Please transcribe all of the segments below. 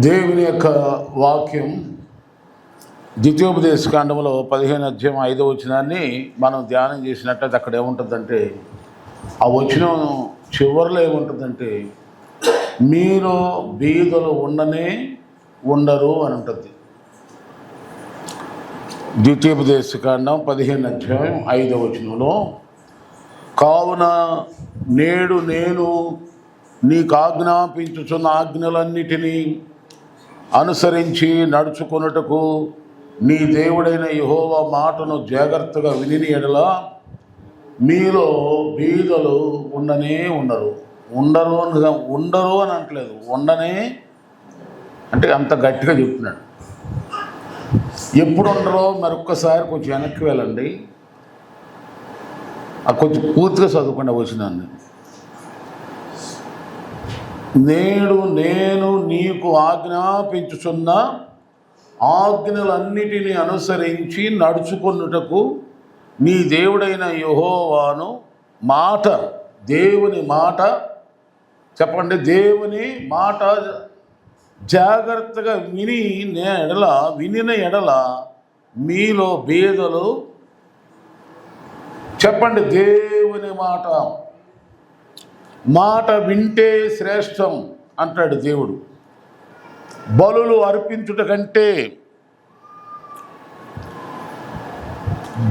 దేవుని యొక్క వాక్యం ద్వితీయోపదేశకాండంలో 15వ అధ్యాయం 5వ వచనాన్ని మనం ధ్యానం చేసినట్లయితే అక్కడ ఏముంటుందంటే, ఆ వచనం చివరిలో ఏముంటుందంటే, మీరు బీదలు ఉండరు అని ఉంటుంది. ద్వితీయోపదేశకాండం 15వ అధ్యాయం 5వ వచనంలో, కావున నేడు నేను నీకు ఆజ్ఞాపించుచున్న ఆజ్ఞలన్నిటినీ అనుసరించి నడుచుకొనుటకు నీ దేవుడైన యెహోవా మాటను జాగ్రత్తగా విని ఎడల మీలో బీదలు ఉండరు అని అంటలేదు, ఉండనే అంటే అంత గట్టిగా చెప్తున్నాడు. ఎప్పుడు ఉండరో మరొక్కసారి కొంచెం వెనక్కి వెళ్ళండి, కొంచెం పూర్తిగా చదువుకుండా వచ్చినాన్ని. నేడు నేను నీకు ఆజ్ఞాపించుచున్న ఆజ్ఞలన్నిటినీ అనుసరించి నడుచుకొనుటకు నీ దేవుడైన యెహోవాను మాట, దేవుని మాట చెప్పండి, దేవుని మాట జాగ్రత్తగా వినిన ఎడల మీలో బీదలు చెప్పండి. దేవుని మాట వింటే శ్రేష్టం అంటాడు దేవుడు. బలులు అర్పించుట కంటే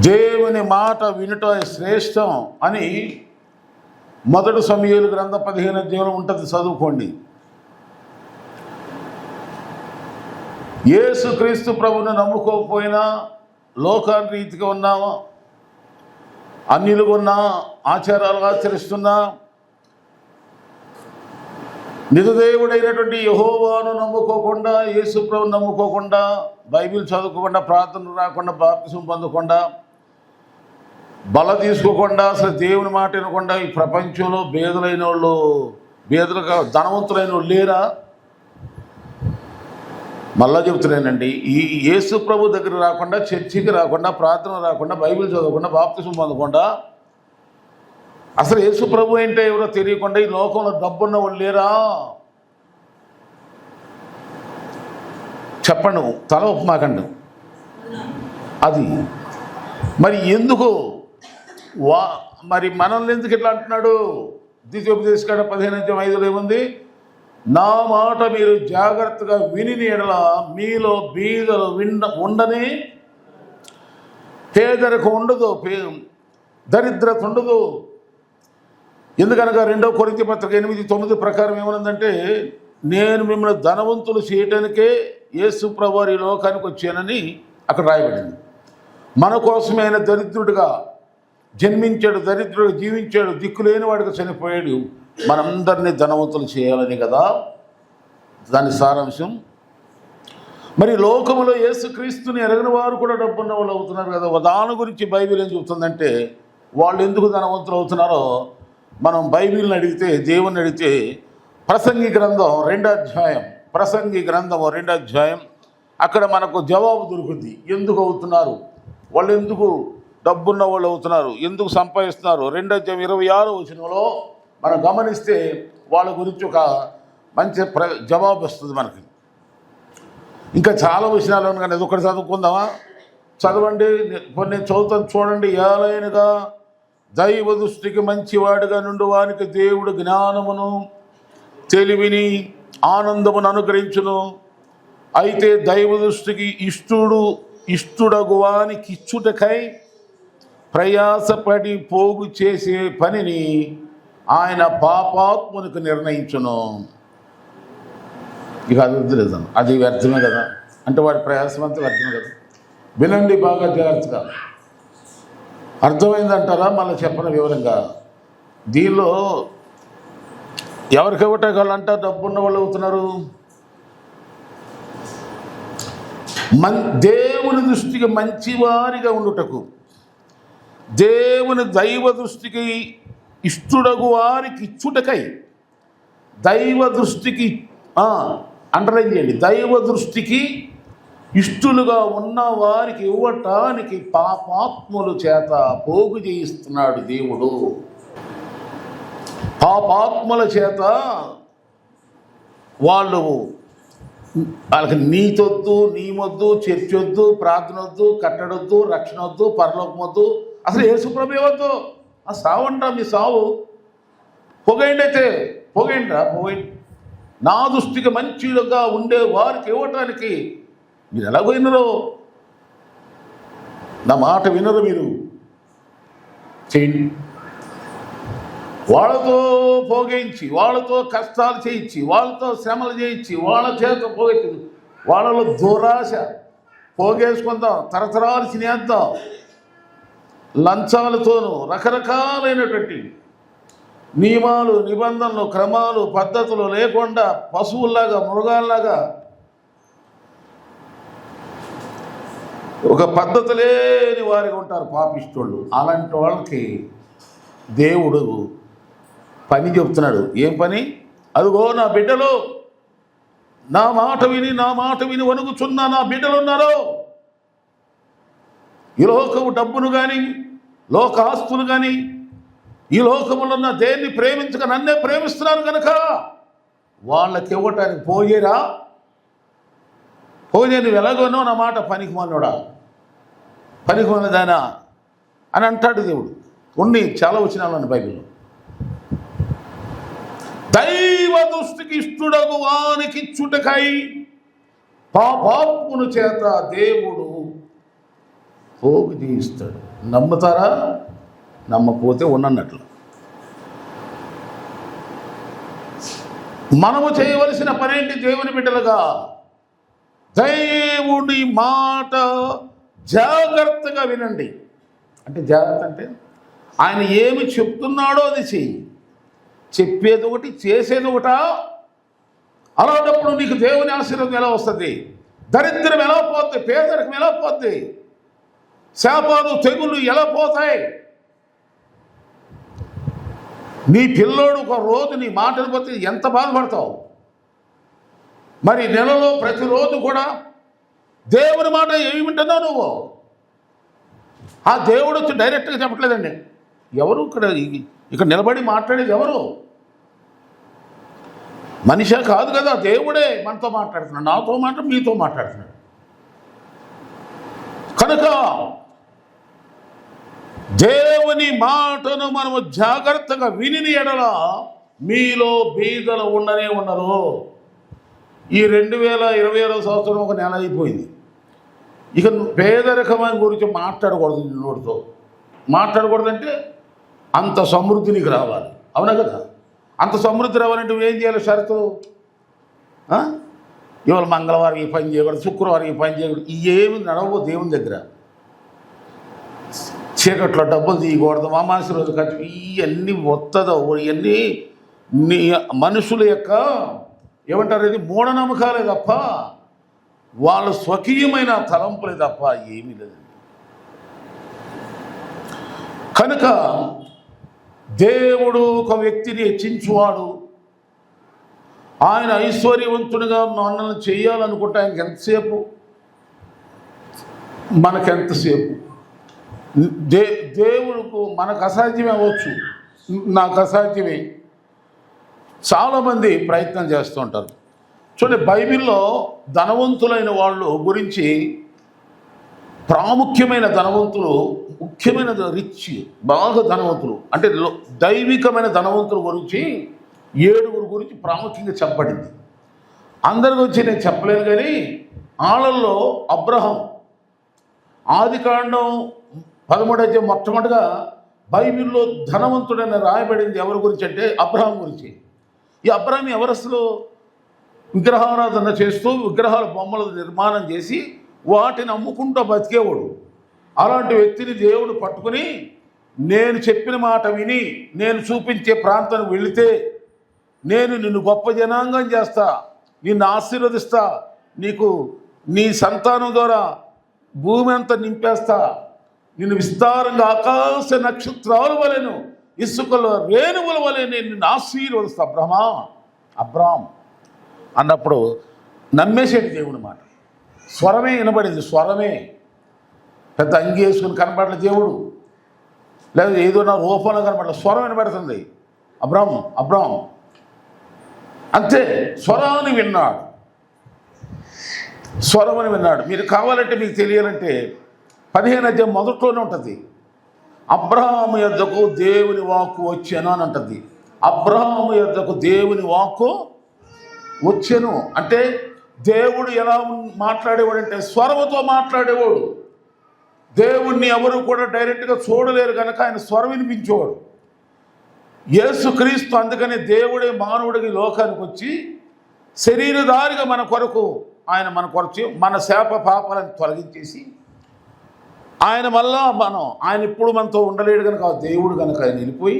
దేవుని మాట వినుట శ్రేష్టం అని 1 సమూయేలు గ్రంథం 15వ అధ్యాయంలో ఉంటుంది, చదువుకోండి. యేసుక్రీస్తు ప్రభువును నమ్ముకోకపోయినా లోకాన్ని రీతిగా ఉన్నామా, అన్యులుగా ఉన్నా, ఆచారాలు ఆచరిస్తున్నా, నిజదేవుడైనటువంటి యెహోవాను నమ్ముకోకుండా, యేసు ప్రభువును నమ్ముకోకుండా, బైబిల్ చదువుకోకుండా, ప్రార్థనలు రాకుండా, బాప్తిసం పొందకుండా, బల తీసుకోకుండా, అసలు దేవుని మాట వినకుండా ఈ ప్రపంచంలో బేదలుగా ధనవంతులైన వాళ్ళు లేరా? మళ్ళా చెబుతున్నానండి, ఈ యేసు ప్రభు దగ్గర రాకుండా, చర్చికి రాకుండా, ప్రార్థన రాకుండా, బైబిల్ చదవకుండా, బాప్తిసం పొందకుండా, అసలు యేసు ప్రభు అంటే ఎవరో తెలియకుండా ఈ లోకంలో డబ్బున్న వాళ్ళు లేరా? చెప్పండి, తల ఒప్పమాకండి. అది మరి ఎందుకు మరి మనల్ని ఎందుకు ఇట్లా అంటున్నాడు? ద్వితీయోపదేశకాండం 15:5 ఏముంది? నా మాట మీరు జాగ్రత్తగా విని ఎడల మీలో బీదలు ఉండని, పేదరికం ఉండదు, దరిద్రత ఉండదు. ఎందుకనగా 2 కొరింథీ పత్రిక 8:9 ప్రకారం ఏమనుందంటే, నేను మిమ్మల్ని ధనవంతులు చేయటానికే యేసు ప్రభువారు ఈ లోకానికి వచ్చానని అక్కడ రాయబడింది. మన కోసమే ఆయన దరిద్రుడిగా జన్మించాడు, దరిద్రుడిగా జీవించాడు, దిక్కులేని వాడికి చనిపోయాడు, మనందరినీ ధనవంతులు చేయాలని కదా దాని సారాంశం. మరి లోకములో యేసుక్రీస్తుని ఎరగని వారు కూడా డబ్బున్న వాళ్ళు అవుతున్నారు కదా. దాని గురించి బైబిల్ ఏం చెబుతుందంటే, వాళ్ళు ఎందుకు ధనవంతులు అవుతున్నారో మనం బైబిల్ని అడిగితే, దేవుని అడిగితే, ప్రసంగి గ్రంథం 2వ అధ్యాయం అక్కడ మనకు జవాబు దొరుకుద్ది. ఎందుకు అవుతున్నారు వాళ్ళు, ఎందుకు డబ్బున్న వాళ్ళు అవుతున్నారు, ఎందుకు సంపాదిస్తున్నారు? 2వ అధ్యాయం 26వ వచనంలో మనం గమనిస్తే వాళ్ళ గురించి ఒక మంచి జవాబు వస్తుంది మనకి. ఇంకా చాలా విషయాలు ఉన్నాయి కానీ ఒకటి చదువుకుందామా? చదవండి, కొన్ని చదువుతాను చూడండి. ఏలైనగా దైవ దృష్టికి మంచివాడుగా నుండి వానికి దేవుడు జ్ఞానమును, తెలివిని, ఆనందమును అనుగ్రహించును. అయితే దైవ దృష్టికి ఇష్టడగు వానికి ఇచ్చుటకై ప్రయాసపడి పోగు చేసే పనిని ఆయన పాపాత్మునికి నిర్ణయించును. ఇక అది వద్దులేదు, అది వ్యర్థమే కదా. అంటే వాడి ప్రయాసం అంతా వ్యర్థమే కదా. వినండి బాగా జాగ్రత్తగా. అర్థమైందంటారా? మళ్ళీ చెప్పని వివరంగా. దీనిలో ఎవరికివ్వటగాలంట డబ్బున్న వాళ్ళు అవుతున్నారు? దేవుని దృష్టికి మంచివారిగా ఉండుటకు, దేవుని దైవ దృష్టికి ఇష్టడగు వారికి ఇచ్చుటకై, దైవ దృష్టికి అండర్లైన్ చేయండి, దైవ దృష్టికి ఇష్టలుగా ఉన్న వారికి ఇవ్వటానికి పాపాత్ముల చేత పోగు చేయిస్తున్నాడు దేవుడు. పాపాత్ముల చేత వాళ్ళు వాళ్ళకి నీతొద్దు, నీమొద్దు, చర్చ్ వద్దు, ప్రార్థన వద్దు, కట్టడొద్దు, రక్షణ వద్దు, పరలోకం వద్దు, అసలు యేసుప్రభువే వద్దు. ఆ సావు అంటారా మీ సావు? పొగైండి అయితే పొగైండ్రా, పొగైండి. నా దృష్టికి మంచిగా ఉండే వారికి ఇవ్వటానికి మీరు ఎలాగో వినరు, నా మాట వినరు. మీరు చేయండి. వాళ్ళతో పోగించి, వాళ్ళతో కష్టాలు చేయించి, వాళ్ళతో శ్రమలు చేయించి, వాళ్ళ చేత పోగొచ్చి, వాళ్ళలో దురాశ పోగేసుకుందాం, తరతరాలు తినేద్దాం, లంచాలతోనూ రకరకాలైనటువంటి నియమాలు, నిబంధనలు, క్రమాలు, పద్ధతులు లేకుండా పశువుల్లాగా, మృగాల్లాగా ఒక పద్ధతి లేని వారికి ఉంటారు పాపిష్టోళ్ళు. అలాంటి వాళ్ళకి దేవుడు పని చెప్తున్నాడు. ఏం పని? అదిగో నా బిడ్డలు నా మాట విని వణుకుచున్న నా బిడ్డలు ఉన్నారు. ఈ లోకము డబ్బును కానీ, లోక ఆస్తులు కానీ, ఈ లోకములో ఉన్న దేన్ని ప్రేమించక నన్నే ప్రేమిస్తున్నారు కనుక వాళ్ళకి ఇవ్వటానికి పోయేరా? పోయే నువ్వు ఎలాగోనో నా మాట పనికి మనోడా, పనికి మనదానా అని అంటాడు దేవుడు. కొన్ని చాలా వచనాలు బైబిల్లో. దైవ దృష్టికి ఇష్టడగు వానికిచ్చుటకై పాపాత్ముని చేత దేవుడు పోగు తీయిస్తాడు. నమ్ముతారా? నమ్మకపోతే ఉన్నట్లు. మనము చేయవలసిన పనేంటి? దేవుని బిడ్డలుగా దేవుడి మాట జాగ్రత్తగా వినండి. అంటే జాగ్రత్త అంటే ఆయన ఏమి చెప్తున్నాడో అది చెయ్యి. చెప్పేది ఒకటి, చేసేది ఒకటా? అలాంటప్పుడు నీకు దేవుని ఆశీర్వాదం ఎలా వస్తుంది? దరిద్రం ఎలా పోద్ది? పేదరికం ఎలా పోద్ది? శాపాలు, తెగుళ్ళు ఎలా పోతాయి? నీ పిల్లోడు ఒక రోజు నీ మాటను పోతే ఎంత బాధపడతావు? మరి నెలలో ప్రతిరోజు కూడా దేవుని మాట ఏమి వింటున్నావు నువ్వు? ఆ దేవుడు వచ్చి డైరెక్ట్గా చెప్పట్లేదండి. ఎవరు ఇక్కడ నిలబడి మాట్లాడేది ఎవరు? మనిషే కాదు కదా, దేవుడే మనతో మాట్లాడుతున్నాడు. నాతో మాట మీతో మాట్లాడుతున్నాడు. కనుక దేవుని మాటను మనము జాగ్రత్తగా విని ఎడల మీలో బీదలు ఉండరు. ఈ 2020 సంవత్సరం ఒక నెల అయిపోయింది. ఇక పేదరికమైన గురించి మాట్లాడకూడదు. నోటితో మాట్లాడకూడదంటే అంత సమృద్ధి నీకు రావాలి. అవునా కదా? అంత సమృద్ధి రావాలంటే నువ్వేం చేయాలి? షరతు ఇవాళ మంగళవారం ఈ పని చేయకూడదు, శుక్రవారం ఈ పని చేయకూడదు. ఏమి నడవో దేవుని దగ్గర. చీకట్లో డబ్బులు తీయకూడదు, అమావాస్య రోజు ఖర్చు, ఇవన్నీ వస్తుందో ఇవన్నీ నీ మనుషుల యొక్క ఏమంటారు, ఇది మూఢనమ్మకాలే తప్ప వాళ్ళ స్వకీయమైన తలంపులే తప్ప ఏమీ లేదండి. కనుక దేవుడు ఒక వ్యక్తిని హెచ్చించువాడు. ఆయన ఐశ్వర్యవంతునిగా మనల్ని చేయాలనుకుంటే ఆయనకి ఎంతసేపు, మనకెంతసేపు? దేవుడుకు మనకు అసాధ్యమే అవ్వచ్చు, నాకు అసాధ్యమే. చాలామంది ప్రయత్నం చేస్తూ ఉంటారు. చూడండి, బైబిల్లో ధనవంతులైన వాళ్ళు గురించి, ప్రాముఖ్యమైన ధనవంతులు, ముఖ్యమైన రిచ్, బాగా ధనవంతులు అంటే దైవికమైన ధనవంతుల గురించి 7 గురించి ప్రాముఖ్యంగా చెప్పబడింది. అందరి గురించి నేను చెప్పలేను, కానీ వాళ్ళల్లో అబ్రహాం, ఆదికాండం 13 మొట్టమొదటిగా బైబిల్లో ధనవంతుడని రాయబడింది ఎవరి గురించి అంటే అబ్రహాం గురించి. ఈ అబ్రహాం ఎవరు? అసలు విగ్రహారాధన చేస్తూ విగ్రహాల బొమ్మలు నిర్మాణం చేసి వాటిని అమ్ముకుంటూ బతికేవాడు. అలాంటి వ్యక్తిని దేవుడు పట్టుకుని, నేను చెప్పిన మాట విని నేను చూపించే ప్రాంతానికి వెళితే నేను నిన్ను గొప్ప జనాంగం చేస్తా, నిన్ను ఆశీర్వదిస్తా, నీకు నీ సంతానం ద్వారా భూమి అంతా నింపేస్తా, నిన్ను విస్తారంగా ఆకాశ నక్షత్రాల వలెను ఇసుకలో రేణువుల వలె నేను నిన్ను ఆశీర్వదిస్తా అబ్రాం అన్నప్పుడు నమ్మేసేది దేవుని మాట. స్వరమే వినబడింది, స్వరమే. పెద్ద అంగి వేసుకుని కనబడలే దేవుడు, లేదా ఏదో నా రూపంలో కనబడలే, స్వరం వినబడుతుంది. అబ్రాం అంతే, స్వరాన్ని విన్నాడు. స్వరమని విన్నాడు. మీరు కావాలంటే మీకు తెలియాలంటే 15వ అధ్యాయం మొదట్లోనే ఉంటుంది. అబ్రహాము యొద్దకు దేవుని వాక్కు వచ్చాను అని అంటుంది. అబ్రహాము యొద్దకు దేవుని వాక్కు వచ్చాను అంటే దేవుడు ఎలా మాట్లాడేవాడు అంటే స్వరముతో మాట్లాడేవాడు. దేవుణ్ణి ఎవరు కూడా డైరెక్ట్గా చూడలేరు కనుక ఆయన స్వరం వినిపించేవాడు. యేసుక్రీస్తు అందుకని దేవుడే మానవుడికి లోకానికి వచ్చి శరీరధారిగా మన కొరకు మన శాప పాపాలను తొలగించేసి ఆయన మళ్ళా ఆయన ఇప్పుడు మనతో ఉండలేడు కనుక దేవుడు కనుక ఆయన వెళ్ళిపోయి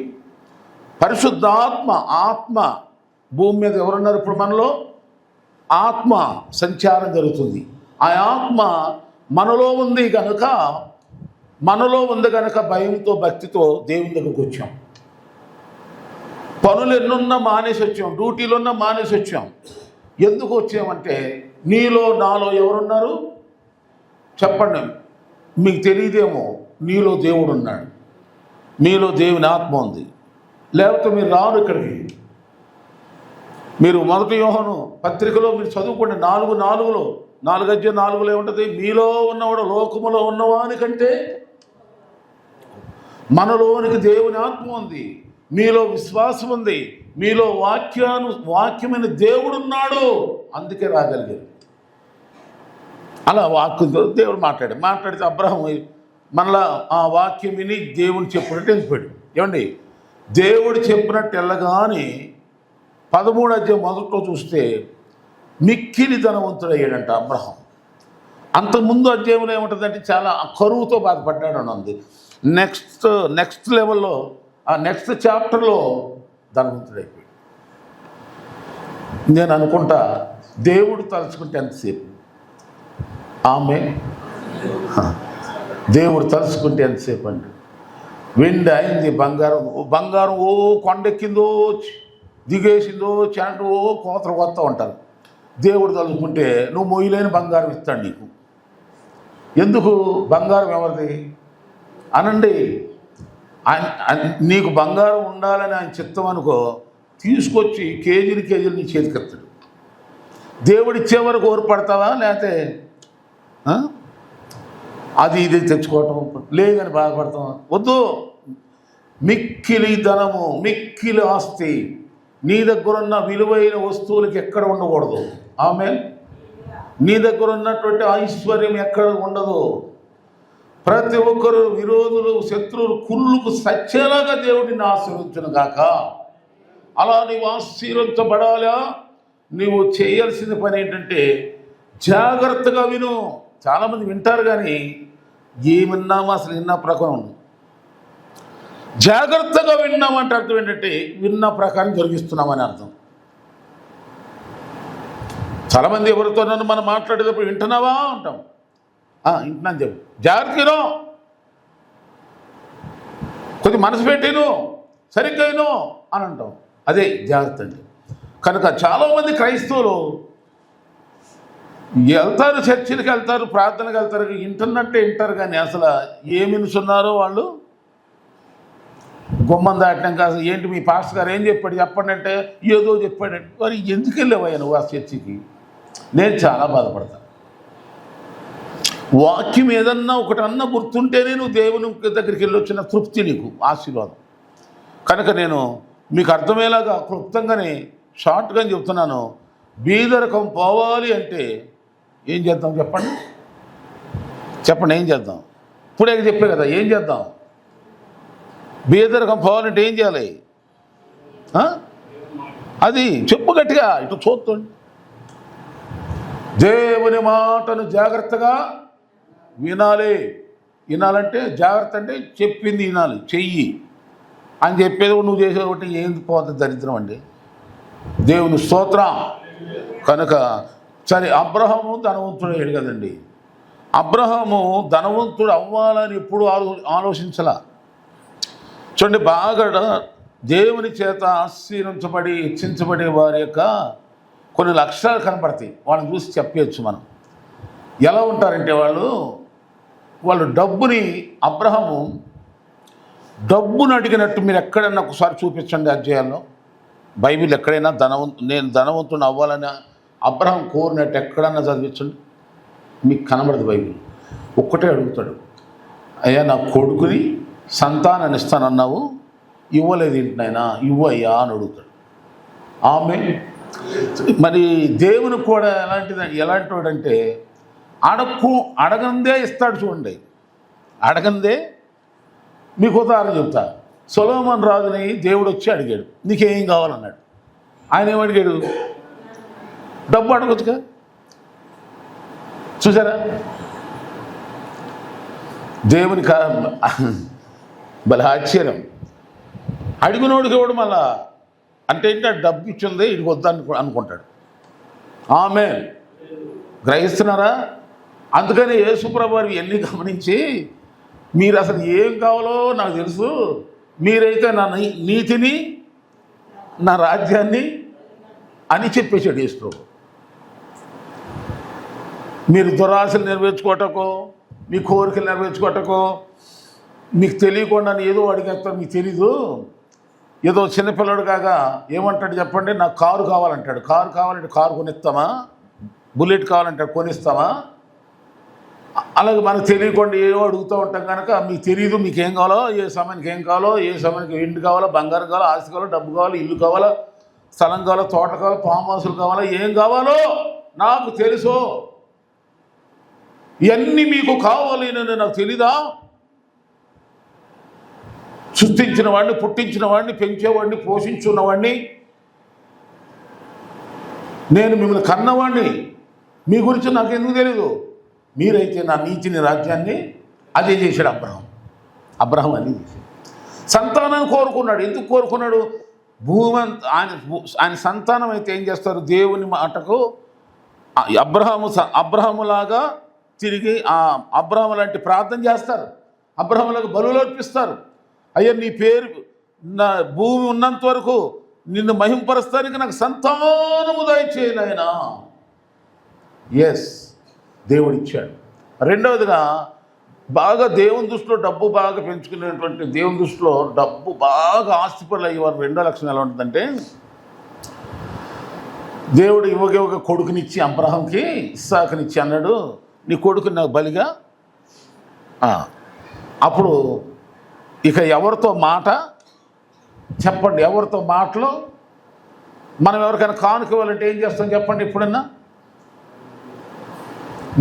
పరిశుద్ధాత్మ ఆత్మ భూమి మీద ఎవరున్నారు ఇప్పుడు మనలో? ఆత్మ సంచారం జరుగుతుంది. ఆ ఆత్మ మనలో ఉంది కనుక భయంతో భక్తితో దేవుని దగ్గరకు వచ్చాం. పనులు ఎన్నున్నా మానేసి వచ్చాం, డ్యూటీలున్నా మానేసి వచ్చాం. ఎందుకు వచ్చామంటే నీలో నాలో ఎవరున్నారు చెప్పండి. మీకు తెలియదేమో, నీలో దేవుడు ఉన్నాడు, మీలో దేవుని ఆత్మ ఉంది. లేకపోతే మీరు రారు ఇక్కడికి. మీరు 1 యోహాను పత్రికలో మీరు చదువుకోండి, 4:4 ఏముంటుంది? మీలో ఉన్నవాడు లోకములో ఉన్నవాని కంటే మనలోనికి దేవుని ఆత్మ ఉంది, మీలో విశ్వాసం ఉంది, మీలో వాక్యమైన దేవుడు ఉన్నాడు, అందుకే రాగలిగారు. అలా వాక్యంతో దేవుడు మాట్లాడితే అబ్రహాము మనలా ఆ వాక్యం విని దేవుడు చెప్పినట్టు వెళ్ళిపోయాడు. ఏమండి, దేవుడు చెప్పినట్టు వెళ్ళగానే 13వ అధ్యాయం మొదట్లో చూస్తే మిక్కిలి ధనవంతుడయ్యాడంట అబ్రహాం. అంతకుముందు అధ్యాయంలో ఏముంటుందంటే చాలా కరువుతో బాధపడ్డాడు అని ఉంది. నెక్స్ట్ లెవెల్లో ఆ నెక్స్ట్ చాప్టర్లో ధనవంతుడైపోయాడు. నేను అనుకుంటా దేవుడు తలుచుకుంటే ఎంతసేపు దేవుడు తలుచుకుంటే ఎంతసేపు అండి. వెండి అయింది, బంగారం ఓ కొండెక్కిందో దిగేసిందో చాంటు కోతలు కొత్త ఉంటారు. దేవుడు తలుచుకుంటే నువ్వు మొయ్యలేని బంగారం ఇస్తాడు నీకు. ఎందుకు? బంగారం ఎవరిది అనండి. నీకు బంగారం ఉండాలని ఆయన చిత్తం అనుకో, తీసుకొచ్చి కేజీలు నీ చేతికెత్తాడు. దేవుడు ఇచ్చే వరకు ఓర్పడతావా? లేకపోతే అది ఇది తెచ్చుకోవటం లేదని బాధపడతాం? వద్దు. మిక్కిలి ధనము, మిక్కిలి ఆస్తి నీ దగ్గర ఉన్న విలువైన వస్తువులకి ఎక్కడ ఉండకూడదు. ఆమేన్. నీ దగ్గర ఉన్నటువంటి ఐశ్వర్యం ఎక్కడ ఉండదు. ప్రతి ఒక్కరు విరోధులు, శత్రువులు కుళ్ళుకు సచ్చేలాగా దేవుడిని ఆశీర్వదించును గాక. అలా నీవు ఆశీర్వదించబడాలా? నీవు చేయాల్సిన పని ఏంటంటే జాగ్రత్తగా విను. చాలామంది వింటారు కానీ ఏమిన్నామో అసలు విన్న ప్రకారం జాగ్రత్తగా విన్నామంటే అర్థం ఏంటంటే విన్న ప్రకారం జరిగిస్తున్నామని అర్థం. చాలామంది ఎవరితో నన్ను మనం మాట్లాడేటప్పుడు వింటున్నావా అంటాం. వింటున్నాను చెప్పు, జాగ్రత్తను కొద్ది మనసు పెట్టిను, సరిగ్గా అని అంటాం. అదే జాగ్రత్త అండి. కనుక చాలామంది క్రైస్తవులు వెళ్తారు, చర్చిలకు వెళ్తారు, ప్రార్థనకు వెళ్తారు, వింటున్నట్టే వింటారు కానీ అసలు ఏమి వినుచున్నారో వాళ్ళు గుమ్మం దాటినాక అసలు ఏంటి మీ పాస్టర్ గారు ఏం చెప్పండి అంటే ఏదో చెప్పాడంటే మరి ఎందుకు వెళ్ళావయ్యా నువ్వు ఆ చర్చికి? నేను చాలా బాధపడతాను. వాక్యం ఏదన్నా ఒకటన్నా గుర్తుంటేనే నువ్వు దేవుని దగ్గరికి వెళ్ళొచ్చిన తృప్తి, నీకు ఆశీర్వాదం. కనుక నేను మీకు అర్థమయ్యేలాగా క్లుప్తంగానే షార్ట్గా చెప్తున్నాను. బీదరకం పోవాలి అంటే ఏం చేద్దాం చెప్పండి ఏం చేద్దాం? ఇప్పుడే చెప్పే కదా, ఏం చేద్దాం? బీదరకం పోవాలంటే ఏం చేయాలి? అది చెప్పు గట్టిగా, ఇటు చూస్తుంది. దేవుని మాటను జాగ్రత్తగా వినాలంటే జాగ్రత్త అంటే చెప్పింది వినాలి, చెయ్యి అని చెప్పేది నువ్వు చేసేది ఏంది పోతుంది దరిద్రం అండి. దేవుని స్తోత్రం. కనుక సరే, అబ్రహాము ధనవంతుడు అయ్యాడు కదండి. అబ్రహాము ధనవంతుడు అవ్వాలని ఎప్పుడు ఆలోచించలా. చూడండి, బాగా దేవుని చేత ఆశీర్వించబడి హెచ్చించబడే వారి యొక్క కొన్ని లక్షణాలు కనపడతాయి. వాళ్ళని చూసి చెప్పవచ్చు మనం. ఎలా ఉంటారంటే వాళ్ళు డబ్బుని, అబ్రహాము డబ్బును అడిగినట్టు మీరు ఎక్కడైనా ఒకసారి చూపించండి అధ్యాయాల్లో. బైబిల్ ఎక్కడైనా నేను ధనవంతుని అవ్వాలని అబ్రహాం కోరినట్టు ఎక్కడన్నా చదివించండి. మీకు కనబడదు బైబిల్. ఒక్కటే అడుగుతాడు, అయ్యా నా కొడుకుని సంతానాన్ని ఇస్తానన్నావు, ఇవ్వలేదు ఏంటినైనా, ఇవ్వయ్యా అని అడుగుతాడు. ఆమె మరి దేవుని కూడా ఎలాంటి వాడంటే అడగందే ఇస్తాడు. చూడండి, అడగందే. మీకు ఉదాహరణ చెప్తా. సొలొమోను రాజుని దేవుడు వచ్చి అడిగాడు, నీకేం కావాలన్నాడు. ఆయన ఏమడిగాడు? డబ్బు అడగొచ్చుగా. చూసారా, దేవుని భలే ఆశ్చర్యం. అడిగినోడికి ఇవ్వడం మళ్ళా అంటే ఏంటి, డబ్బు ఇచ్చింది ఇది వద్దని అనుకుంటాడు. ఆమె గ్రహిస్తున్నారా? అందుకని యేసుప్రభు వారు ఎన్ని గమనించి, మీరు అసలు ఏం కావాలో నాకు తెలుసు, మీరైతే నా నీతిని నా రాజ్యాన్ని అని చెప్పేశాడు యేసుప్రభు. మీరు దురాశలు నెరవేర్చుకోవటకో, మీ కోరికలు నెరవేర్చుకోవటకో, మీకు తెలియకుండా ఏదో అడిగేస్తారు, మీకు తెలీదు. ఏదో చిన్నపిల్లడు కాగా ఏమంటాడు చెప్పండి, నాకు కారు కావాలంటాడు. కారు కావాలంటే కారు కొనిస్తామా? బుల్లెట్ కావాలంటే కొనిస్తామా? అలాగే మనకు తెలియకుండా ఏవో అడుగుతూ ఉంటాం కనుక మీకు తెలియదు మీకు ఏం కావాలో, ఏ సమయానికి ఏం కావాలో, ఏ సమయానికి ఇంటి కావాలో, బంగారం కావాలో, ఆస్తి కావాలో, డబ్బు కావాలో, ఇల్లు కావాలో, స్థలం కావాలో, తోట కావాలో, ఫామ్ హౌస్లు కావాలో, ఏం కావాలో నాకు తెలుసు. ఇవన్నీ మీకు కావాలి నాకు తెలీదా? సృష్టించిన వాడిని, పుట్టించిన వాడిని, పెంచేవాడిని, పోషించున్నవాడిని, నేను మిమ్మల్ని కన్నవాడిని, మీ గురించి నాకు ఎందుకు తెలీదు? మీరైతే నా నీతిని రాజ్యాన్ని అదే చేశాడు అబ్రహం అది చేశాడు. సంతానాన్ని కోరుకున్నాడు. ఎందుకు కోరుకున్నాడు? భూమి ఆయన సంతానం అయితే ఏం చేస్తారు, దేవుని మాటకు అబ్రహాములాగా తిరిగి అబ్రహాము లాంటి ప్రార్థన చేస్తారు, అబ్రహాములాగా బలులు అర్పిస్తారు. అయ్యా నీ పేరు నా భూమి ఉన్నంత వరకు నిన్ను మహింపరుస్తానికి నాకు సంతానము దయచేయను ఆయన. ఎస్, దేవుడిచ్చాడు. రెండవదిగా బాగా దేవుని దృష్టిలో డబ్బు బాగా పెంచుకునేటువంటి, దేవుని దృష్టిలో డబ్బు బాగా ఆస్తిపరులు అయ్యేవారు రెండో లక్షణం ఎలా ఉంటుందంటే, దేవుడు ఇవ్వక కొడుకునిచ్చి అబ్రహాంకి ఇస్సాకునిచ్చి అన్నాడు, నీ కొడుకు నాకు బలిగా. అప్పుడు ఇక ఎవరితో మాట చెప్పండి, ఎవరితో మాటలు. మనం ఎవరికైనా కానుక ఇవ్వాలంటే ఏం చేస్తాం చెప్పండి? ఎప్పుడన్నా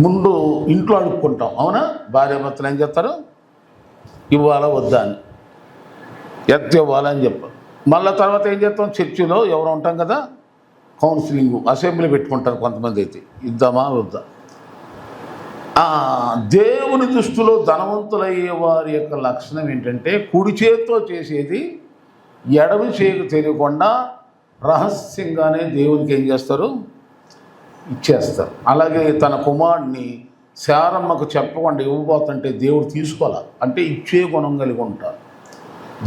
ముందు ఇంట్లో అడుక్కుంటాం, అవునా? భార్యాభర్తలు ఏం చేస్తారు, ఇవ్వాలా వద్దా అని, ఎంత ఇవ్వాలా అని చెప్పారు. మళ్ళీ తర్వాత ఏం చేస్తాం, చర్చిలో ఎవరు ఉంటాం కదా, కౌన్సిలింగ్ అసెంబ్లీ పెట్టుకుంటారు కొంతమంది, అయితే ఇద్దామా వద్దా. దేవుని దృష్టిలో ధనవంతులయ్యే వారి యొక్క లక్షణం ఏంటంటే, కుడి చేతితో చేసేది ఎడమ చేతికి తెలియకుండా రహస్యంగానే దేవునికి ఏం చేస్తారు, ఇచ్చేస్తారు. అలాగే తన కుమారుడిని శారమ్మకు చెప్పకుండా ఇవ్వబోతుంటే దేవుడు తీసుకోవాలి అంటే ఇచ్చే గుణం కలిగి ఉంటారు.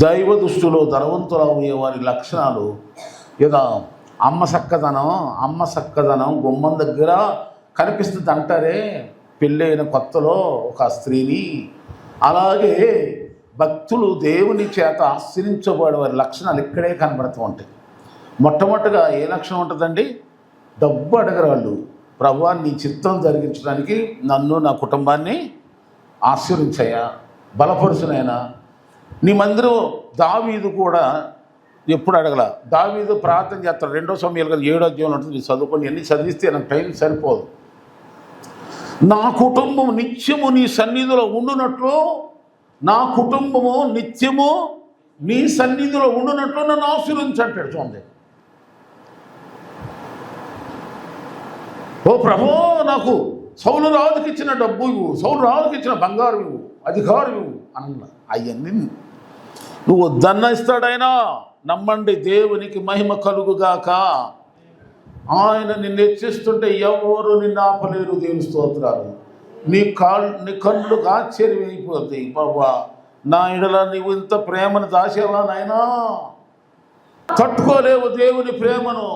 దైవ దృష్టిలో ధనవంతులు అయ్యే వారి లక్షణాలు ఏదో అమ్మ చక్కదనం గుమ్మం దగ్గర కనిపిస్తుంది అంటారే పెళ్ళైన కొత్తలో ఒక స్త్రీని. అలాగే భక్తులు దేవుని చేత ఆశ్రయించబడే వారి లక్షణాలు ఇక్కడే కనబడుతూ ఉంటాయి. మొట్టమొదటిగా ఏ లక్షణం ఉంటుందండి? డబ్బు అడగరు వాళ్ళు. ప్రభువా నీ చిత్తం జరిగించడానికి నన్ను నా కుటుంబాన్ని ఆశీర్వదించయ్యా, బలపరుచునైనా. నీ మందిరం దావీదు కూడా ఎప్పుడు అడగల. దావీదు ప్రార్థన చేస్తాడు. 2 సమయాలు 7వ అధ్యాయంలో ఉంటుంది, చదువుకొని అన్నీ చదివిస్తే నాకు టైం సరిపోదు. నా కుటుంబం నిత్యము నీ సన్నిధిలో ఉండునట్లు, నా కుటుంబము నిత్యము నీ సన్నిధిలో ఉండునట్లు నన్ను ఆశీర్వదించంటాడు. చూడండి, ఓ ప్రభు నాకు సౌలు రాజుకి ఇచ్చిన డబ్బు ఇవ్వు, సౌలు రాజుకి ఇచ్చిన బంగారం ఇవ్వు, అధికారం ఇవ్వు అన్న. అవన్నీ నువ్వు వద్దన్న ఇస్తాడైనా. నమ్మండి, దేవునికి మహిమ కలుగుగాక. ఆయన నిన్ను హెచ్చిస్తుంటే ఎవరు నిన్ను ఆపలేరు. దేవుని స్తోత్రాలు. నీ కళ్ళుకు ఆశ్చర్యం అయిపోతాయి. బాబా నా ఎడల నీవు ఇంత ప్రేమను దాచేవా నాయనా? తట్టుకోలేవు దేవుని ప్రేమను.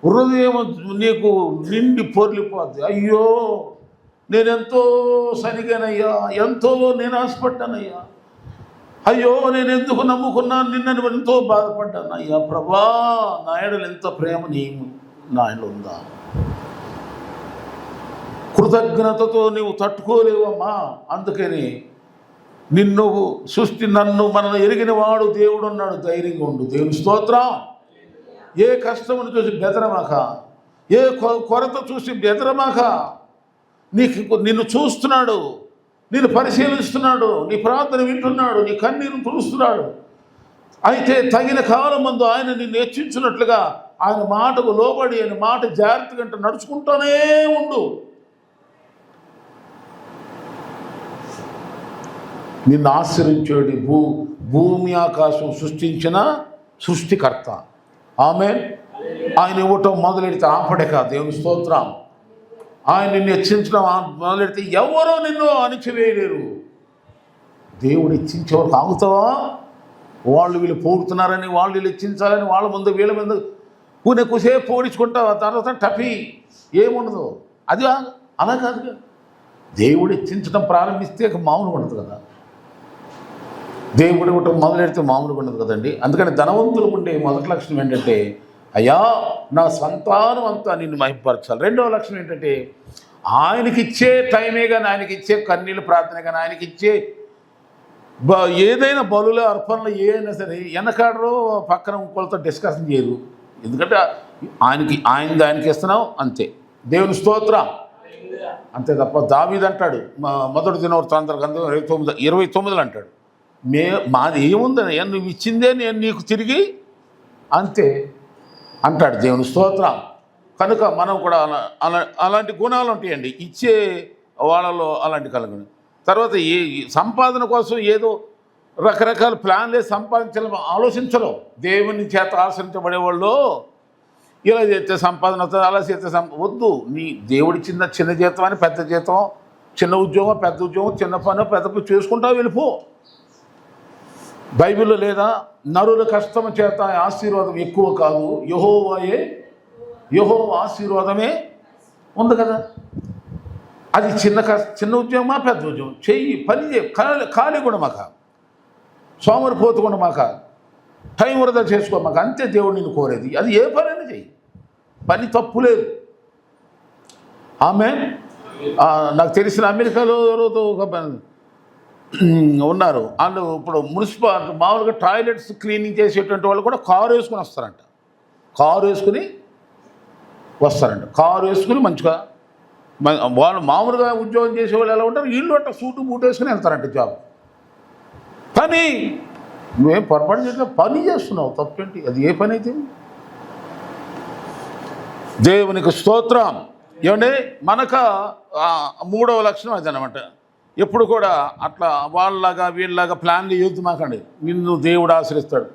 హృదయం నీకు నిండి పొర్లిపోద్ది. అయ్యో నేనెంతో సరిగానయ్యా, ఎంతో నేను ఆశపడ్డానయ్యా, అయ్యో నేను ఎందుకు నమ్ముకున్నాను, నిన్నను ఎంతో బాధపడ్డాను అయ్యా. ప్రభా నా ఎడల ఎంత ప్రేమ నీ నా ఎడల ఉందా? కృతజ్ఞతతో నీవు తట్టుకోలేవమ్మా. అందుకని నిన్ను సృష్టి నన్ను మనల్ని ఎరిగిన వాడు దేవుడు ఉన్నాడు, ధైర్యంగా ఉండు. దేవుని స్తోత్రం. ఏ కష్టమును చూసి బెదరమాక, ఏ కొరత చూసి బెదరమాక. నిన్ను చూస్తున్నాడు, నిన్ను పరిశీలిస్తున్నాడు, నీ ప్రార్థన వింటున్నాడు, నీ కన్నీరు తుడుస్తున్నాడు. అయితే తగిన కాలం ముందు ఆయన నిన్ను హెచ్చించినట్లుగా ఆయన మాటకు లోబడి ఆయన మాట జాగ్రత్తగా అంటే నడుచుకుంటూనే ఉండు. నిన్ను ఆశ్రయించేది భూమి ఆకాశం సృష్టించిన సృష్టికర్త. ఆమేన్. ఆయన ఇవ్వటం మొదలెడితే ఆపడే కాదు. దేవుని స్తోత్రం. ఆయన నిన్ను హెచ్చించడం మొదలెడితే ఎవరో నిన్ను అణిచివేయలేరు. దేవుడు హెచ్చించే వరకు ఆగుతావా? వాళ్ళు వీళ్ళు పోడుతున్నారని, వాళ్ళు వీళ్ళు హెచ్చించాలని వాళ్ళ ముందు వీళ్ళ ముందు కుసేపు పోడించుకుంటావా, తర్వాత టపి ఏముండదు. అది అలా కాదుగా. దేవుడు హెచ్చించడం ప్రారంభిస్తే మామూలుగా ఉండదు కదా. దేవుడు ఇవ్వటం మొదలెడితే మామూలుగా ఉండదు కదండి. అందుకని ధనవంతులు ఉండే మొదటి లక్షణం ఏంటంటే, అయ్యా నా సంతానం అంతా నిన్ను మహిమపరచాలి. రెండవ లక్షణం ఏంటంటే, ఆయనకిచ్చే టైమే కానీ, ఆయనకిచ్చే కన్నీళ్ళు ప్రార్థన కానీ, ఆయనకిచ్చే ఏదైనా బలులు అర్పణలు ఏదైనా సరే వెనకాడరు, పక్కన ఇంకోళ్ళతో డిస్కషన్ చేయరు. ఎందుకంటే ఆయనకి ఇస్తున్నావు అంతే. దేవుని స్తోత్రం. అంతే తప్ప దావీదు అంటాడు మొదటి దినవృత్తాంత గ్రంథం 29 అంటాడు, మాది ఏముందని నువ్వు ఇచ్చిందే నేను నీకు తిరిగి అంతే అంటాడు. దేవుని స్తోత్రం. కనుక మనం కూడా అలాంటి గుణాలు ఉంటాయండి ఇచ్చే వాళ్ళలో, అలాంటి కలుగుని. తర్వాత సంపాదన కోసం ఏదో రకరకాల ప్లాన్లే సంపాదించాలని ఆలోచించరు. దేవుని చేత ఆశ్రయించబడేవాళ్ళు ఇలా చేస్తే సంపాదన వస్తుంది, అలా చేస్తే వద్దు. నీ దేవుడిచ్చిన చిన్న జీతం అని పెద్ద జీతం, చిన్న ఉద్యోగం పెద్ద ఉద్యోగం, చిన్న పని పెద్ద పని చేసుకుంటా వెళ్ళిపో. బైబిల్లో లేదా నరుల కష్టం చేత ఆశీర్వాదం ఎక్కువ కాదు, యెహోవా ఆశీర్వాదమే ఉంది కదా. అది చిన్న ఉద్యోగమా పెద్ద ఉద్యోగం చెయ్యి, పని చేయి, ఖాళీ కూడా మాక, సోమరిపోతు కూడా మాక, టైం వృధా చేసుకో మాకు, అంతే దేవుడు నిన్ను కోరేది. అది ఏ పనైనా చెయ్యి, పని తప్పు లేదు. ఆమెన్. నాకు తెలిసిన అమెరికాలో ఉన్నారు వాళ్ళు. ఇప్పుడు మున్సిపల్ మామూలుగా టాయిలెట్స్ క్లీనింగ్ చేసేటువంటి వాళ్ళు కూడా కారు వేసుకుని వస్తారంట. కారు వేసుకుని మంచిగా వాళ్ళు మామూలుగా ఉద్యోగం చేసేవాళ్ళు ఎలా ఉంటారు, వీళ్ళు అట్లా సూటు బూట్ వేసుకుని వెళ్తారంట జాబ్. పని నువ్వేం పొరపాటు చేసిన పని చేస్తున్నావు, తప్పేంటి? అది ఏ పని అయితే? దేవునికి స్తోత్రం. ఏమంటే మనకు మూడవ లక్షణం అది అనమాట. ఎప్పుడు కూడా అట్లా వాళ్ళలాగా వీళ్ళలాగా ప్లాన్లు యూత్ మాకండి. నిన్ను దేవుడు ఆశ్రయిస్తాడు.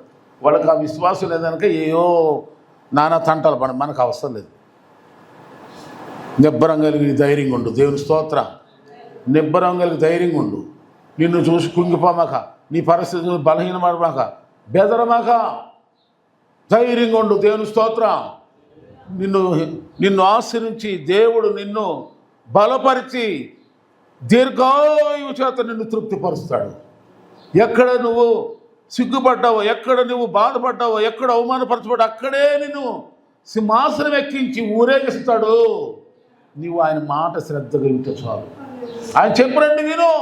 వాళ్ళకి ఆ విశ్వాసం లేదనక ఏయో నానా తంటాలు పడ, మనకు అవసరం లేదు. నిబ్బరం కలిగి ధైర్యంగా ఉండు. దేవుని స్తోత్రం. నిబ్బరం కలిగి ధైర్యంగా ఉండు. నిన్ను చూసి కుంగిపోమాక, నీ పరిస్థితులు బలహీనపడమాక, బెదరమాక, ధైర్యంగా ఉండు. దేవుని స్తోత్రం. నిన్ను ఆశ్రయించి దేవుడు నిన్ను బలపరిచి దీర్ఘాయువు చేత నిన్ను తృప్తిపరుస్తాడు. ఎక్కడ నువ్వు సిగ్గుపడ్డావో, ఎక్కడ నువ్వు బాధపడ్డావో, ఎక్కడ అవమానపరచబడ్డా అక్కడే నిన్ను సింహాసనం ఎక్కించి ఊరేగిస్తాడు. నీవు ఆయన మాట శ్రద్ధగా వింటే చాలు. ఆయన చెప్పరండి విను.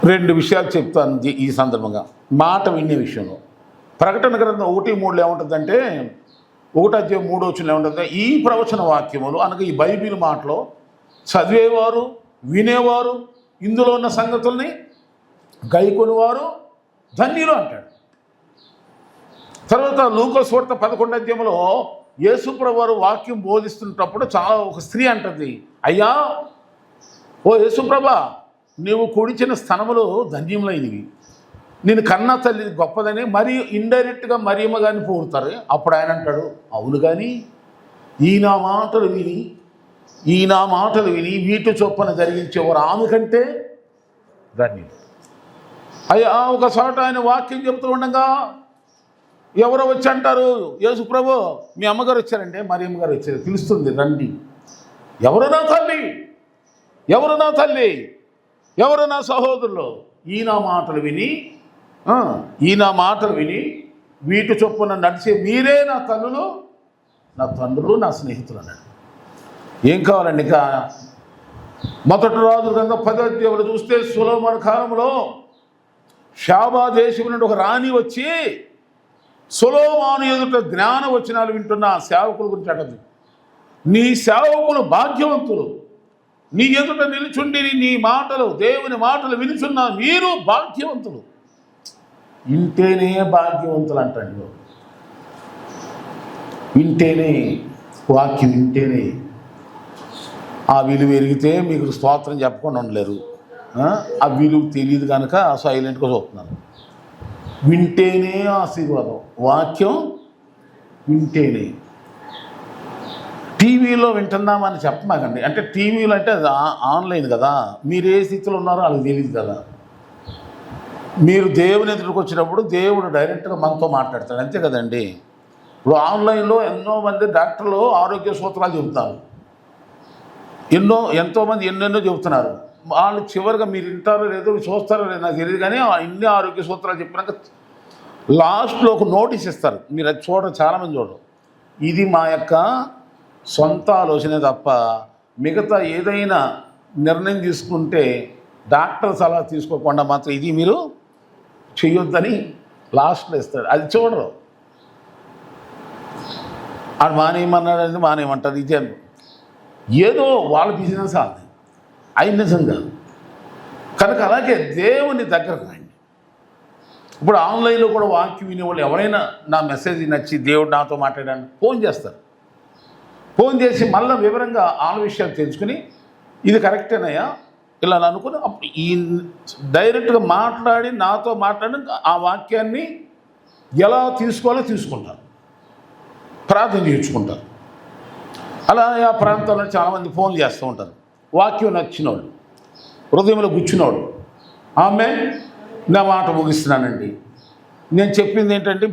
2 విషయాలు చెప్తాను ఈ సందర్భంగా మాట వినే విషయంలో. ప్రకటన గ్రంథం 1:3 ఏముంటుందంటే, 1:3 ఏముంటుంది, ఈ ప్రవచన వాక్యములు అనగా ఈ బైబిల్ మాటలో చదివేవారు, వినేవారు, ఇందులో ఉన్న సంగతుల్ని గైకొనివారు ధన్యులు అంటాడు. తర్వాత లూకా సువార్త 11 యేసుప్రభువు వారు వాక్యం బోధిస్తున్నప్పుడు ఒక స్త్రీ అంటుంది, అయ్యా ఓ యేసుప్రభా, నీవు కూడించిన స్థనములు ధన్యములైనవి, నేను కన్నా తల్లి గొప్పదని మరి ఇండైరెక్ట్గా మరియమ్మ గారిని పొగుడతారు. అప్పుడు ఆయన అంటాడు, అవును కానీ ఈ నా మాటలు విని వీటి చొప్పున జరిగించేవారు ఆమె కంటే ధన్యులు. అయ్యా ఒక చోట ఆయన వాక్యం చెబుతూ ఉండగా ఎవరో వచ్చి అంటారు, యేసు ప్రభు మీ అమ్మగారు వచ్చారంటే, మరియమ్మ గారు వచ్చారు, పిలుస్తుంది రండి. ఎవరు నా తల్లి, ఎవరు నా సహోదరులు, ఈ నా మాటలు విని వీటి చొప్పున నడిచే మీరే నా తల్లులు, నా తండ్రులు, నా స్నేహితులు అన్నాడు. ఏం కావాలండి? ఇంకా మొదటి రాజుల గ్రంథం 10వ అధ్యాయంలో చూస్తే సొలొమోను కాలంలో షాబా దేశం నుండి ఒక రాణి వచ్చి సొలొమోను ఎదుట జ్ఞాన వచనాలు వింటున్న సేవకుల గురించి అంటది. నీ సేవకులు భాగ్యవంతులు, నీ ఎదుట నిలుచుండి నీ మాటలు, దేవుని మాటలు వినుచున్న మీరు భాగ్యవంతులు. వింటేనే భాగ్యవంతులు అంటండి. వింటేనే, వాక్యం వింటేనే. ఆ విలువ ఎరిగితే మీకు స్తోత్రం చెప్పకుండా ఉండలేరు. ఆ విలువ తెలియదు కనుక సైలెంట్గా చూస్తున్నారు. వింటేనే ఆశీర్వాదం, వాక్యం వింటేనే. టీవీలో వింటున్నామని చెప్పమాకండి. అంటే టీవీలో అంటే అది ఆన్లైన్ కదా, మీరు ఏ స్థితిలో ఉన్నారో వాళ్ళకి తెలియదు కదా. మీరు దేవుని ఎదురుకు వచ్చినప్పుడు దేవుడు డైరెక్ట్గా మనతో మాట్లాడతాడు, అంతే కదండి. ఇప్పుడు ఆన్లైన్లో ఎంతోమంది డాక్టర్లు ఆరోగ్య సూత్రాలు చెబుతారు, ఎంతోమంది ఎన్నెన్నో చెబుతున్నారు. వాళ్ళు చివరిగా మీరు వింటారో లేదో చూస్తారో లేదో నాకు తెలియదు, కానీ ఇన్ని ఆరోగ్య సూత్రాలు చెప్పినాక లాస్ట్లో ఒక నోటీస్ ఇస్తారు. మీరు అది చూడరు, చాలామంది చూడరు. ఇది మా యొక్క సొంత ఆలోచనే తప్ప మిగతా ఏదైనా నిర్ణయం తీసుకుంటే డాక్టర్ సలహా తీసుకోకుండా మాత్రం ఇది మీరు చెయ్యొద్దని లాస్ట్లో ఇస్తాడు. అది చూడరు. ఆడు మానేయమన్నాడని మానేయమంటారు. ఇదే ఏదో వాళ్ళ బిజినెస్ అది, అవి నిజం కాదు. కనుక అలాగే దేవుని దగ్గరకు రండి. ఇప్పుడు ఆన్లైన్లో కూడా వాక్యం వినేవాళ్ళు ఎవరైనా నా మెసేజ్ నచ్చి దేవుడు నాతో మాట్లాడడానికి ఫోన్ చేస్తారు. ఫోన్ చేసి మళ్ళీ వివరంగా ఆల విషయాలు తెలుసుకుని ఇది కరెక్టేనయ్యా ఇలా అనుకుని ఈ డైరెక్ట్గా మాట్లాడి నాతో మాట్లాడి ఆ వాక్యాన్ని ఎలా తీసుకోవాలో తీసుకుంటారు, ప్రార్థన చేయించుకుంటారు. అలా ఆ ప్రాంతంలో చాలామంది ఫోన్లు చేస్తూ ఉంటారు. వాక్యం నచ్చినోళ్ళు, హృదయంలో గుచ్చినోళ్ళు. ఆమె నా మాట ముగిస్తున్నానండి. నేను చెప్పింది ఏంటంటే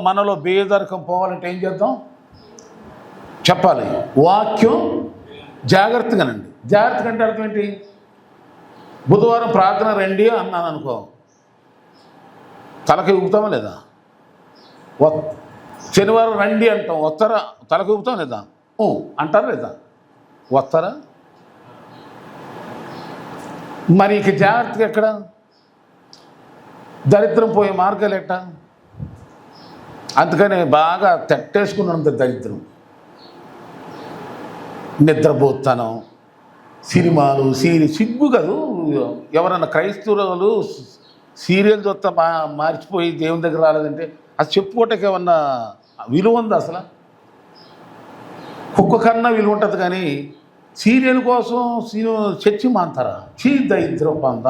మనలో బేదరికం పోవాలంటే ఏం చేద్దాం చెప్పాలి. వాక్యం జాగ్రత్తగానండి. జాగ్రత్తగా అంటే అర్థం ఏంటి? బుధవారం ప్రార్థన రండి అన్నాను అనుకో, తలకి ఊపుతామా లేదా? శనివారం రండి అంటాం, వస్తారా? తలకి ఊపుతాం లేదా? అంటారా లేదా? వస్తారా? మరి ఇక జాగ్రత్తగా ఎక్కడ? దరిద్రం పోయే మార్గాలు ఎట్టా? అందుకనే బాగా తట్టేసుకున్నంత దరిద్రం. నిద్రపోతాను, సినిమాలు, సిగ్గు కాదు. ఎవరన్నా క్రైస్తవులు సీరియల్ చూస్తా మార్చిపోయి దేవుని దగ్గర రాలేదంటే అది చెప్పుకోవటానికి ఏమన్నా విలువ ఉందా? అసలు కుక్క కన్నా విలువ ఉంటుంది, కానీ సీరియల్ కోసం చర్చి మాంతారా? దరిద్రం పొంద.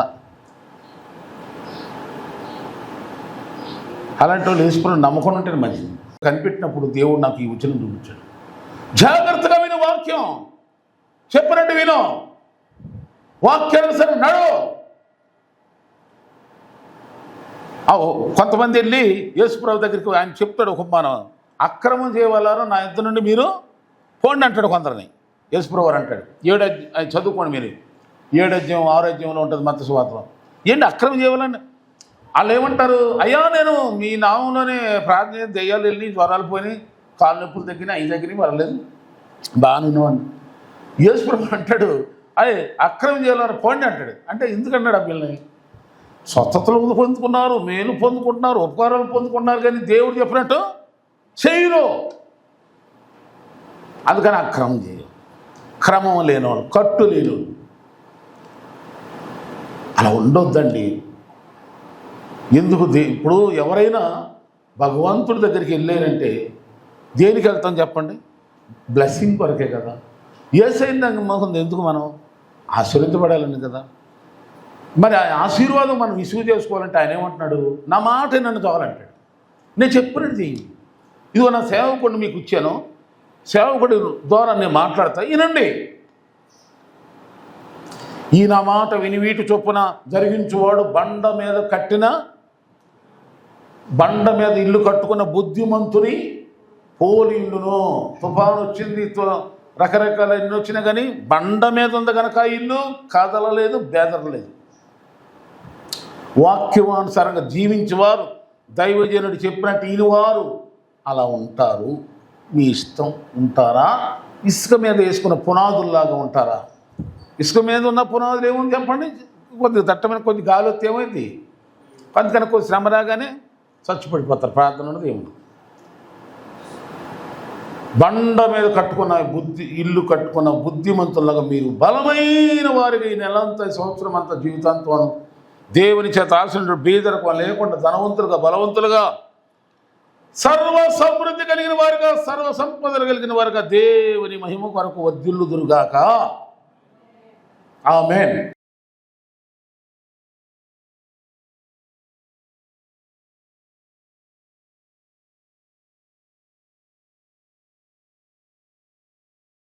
అలాంటి వాళ్ళు వేసుకుని నమ్మకం ఉంటే మంచిది. కనిపెట్టినప్పుడు దేవుడు నాకు ఈ వచనం చూపించాడు. జాగ్రత్తగా విను, వాక్యం చెప్పినట్టు విను, వాక్యానుసారం నడు. కొంతమంది వెళ్ళి యేసుప్రభు దగ్గరికి ఆయన చెప్తాడు ఒక ఉపమానం, అక్రమం చేయవాలారో నా ఇంత నుండి మీరు పోండి అంటాడు కొందరిని. యేసుప్రభు అంటాడు 7 చదువుకోండి మీరు, 7 అధ్యాయం 6 అధ్యాయంలో ఉంటుంది మత్తయి సువార్తలో. ఏంటి అక్రమం చేయవాలని? వాళ్ళు ఏమంటారు? అయ్యా నేను మీ నామంలోనే ప్రార్థన, దెయ్యాలు వెళ్ళి, జ్వరాలు పోయినాయి, కాళ్ళ నొప్పులు తగ్గినాయి, అవి తగ్గినాయి, పర్లేదు, బాగానే అని. యేసుప్రభు అంటాడు అక్రమం చేయాలని పోండి అంటాడు. అంటే ఎందుకన్నాడు ఆ పిల్లని? స్వస్థతలు పొందుకున్నారు, మేలు పొందుకుంటున్నారు, ఉపకారాలు పొందుకున్నారు, కానీ దేవుడు చెప్పినట్టు చేయరు. అందుకని అక్రమం చేయరు. క్రమం లేనివాడు, కట్టు లేనివాడు అలా ఉండొద్దండి. ఎందుకు? ఇప్పుడు ఎవరైనా భగవంతుడి దగ్గరికి వెళ్ళారంటే దేనికి వెళ్తాం చెప్పండి? బ్లెస్సింగ్ కొరకే కదా. యేసయ్య మొహం ఎందుకు? మనం ఆశీర్వదించబడాలని కదా. మరి ఆ ఆశీర్వాదం మనం విసుగు చేసుకోవాలంటే ఆయన ఏమంటున్నాడు? నా మాట నన్ను చాలంటాడు. నేను చెప్పినట్టు చెయ్యి. ఇదిగో నా సేవకుడిని మీకు ఇచ్చాను, సేవకుడి ద్వారా నేను మాట్లాడతా, వినండి. ఈ నా మాట విని వీటి చొప్పున జరిగించువాడు బండ మీద ఇల్లు కట్టుకున్న బుద్ధిమంతుని పోలి ఇల్లును. తుఫాను వచ్చింది, రకరకాల ఎన్ని వచ్చినా కానీ బండ మీద ఉంది కనుక ఇల్లు కదలలేదు, బెదరలేదు. వాక్యమానుసారంగా జీవించేవారు, దైవజనుడు చెప్పినట్టు ఈయనవారు అలా ఉంటారు. మీ ఇష్టం. ఉంటారా? ఇసుక మీద వేసుకున్న పునాదుల్లాగా ఉంటారా? ఇసుక మీద ఉన్న పునాదులు ఏముంది చెప్పండి? కొద్దిగా దట్టమైన కొద్ది గాలి వస్తే ఏమైంది? అందుకని కొద్ది శ్రమ రాగానే చచ్చిపడిపోతారు. ప్రార్థన ఉన్నది ఏముంది? బండ మీద కట్టుకున్న ఇల్లు కట్టుకున్న బుద్ధిమంతులాగా మీరు బలమైన వారిగా ఈ నెలంతా, సంవత్సరం అంతా, జీవితాంతం దేవుని చేత ఆశించిన బీదరకు లేకుండా ధనవంతులుగా, బలవంతులుగా, సర్వ సమృద్ధి కలిగిన వారుగా, సర్వ సంపదలు కలిగిన వారుగా దేవుని మహిమ కొరకు వర్ధిల్లుదురుగాక. ఆమేన్.